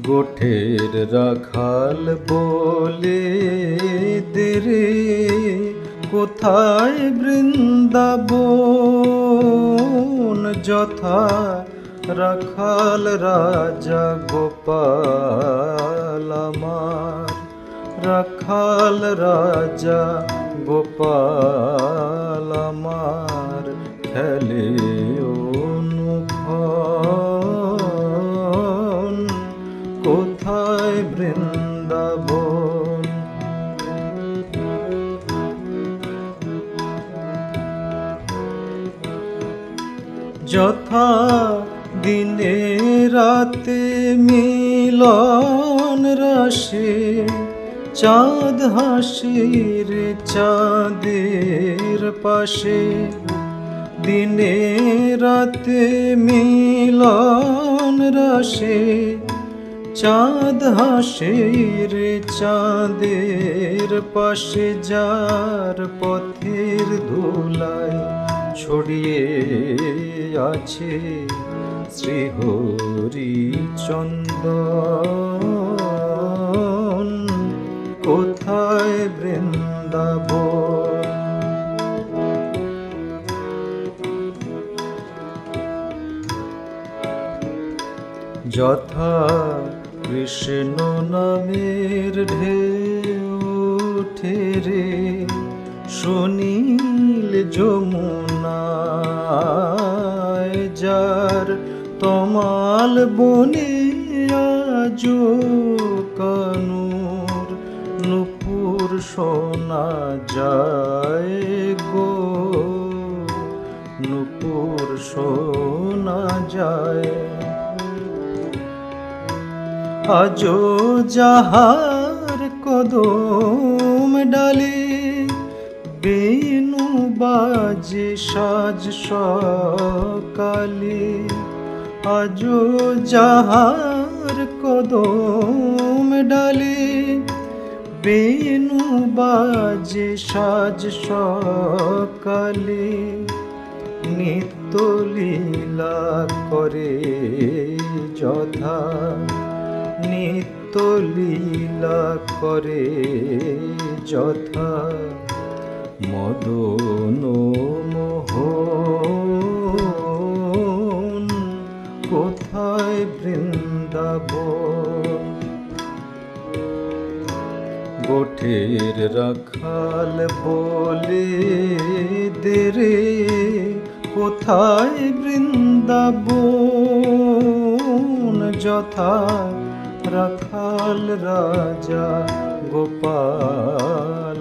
গোঠের রাখাল বলে দেরে কোথায় বৃন্দাবন, যথা রাখাল রাজা গোপাল আমার, রাখাল রাজা গোপাল আমার খেলে অনুক্ষণ, কোথায় বৃন্দাবন। যথা দিনে রাতে মিলন রসে, চাঁদ হাসির চাঁদের পাশে, দিনে রাতে মিলন রসে, চাঁদ হাসির চাঁদের পাশে, যার পথের ধুলায় ছড়িয়ে আছে শ্রীহরিচন্দন, কোথায় বৃন্দাবন। যথা কৃষ্ণ নামের ঢেউ ওঠে রে সুনীল যমুনায়, যার তমাল বনে আজো কানুর নূপুর শোনা যায় গো, নূপুর শোনা যায়। আজো যাহার কদম ডালে বেনু বাজে সাজ সকালে, আজো যাহার কদম ডালে বেনু বাজে সাজ সকালে, নিত্য লীলা করে যথা, নিত্য লীলা করে যথা, মদন মোহন, কোথায় বৃন্দাবন। গোঠের রাখাল বলে দেরে কোথায় বৃন্দাবন, যথা রাখাল রাজা গোপাল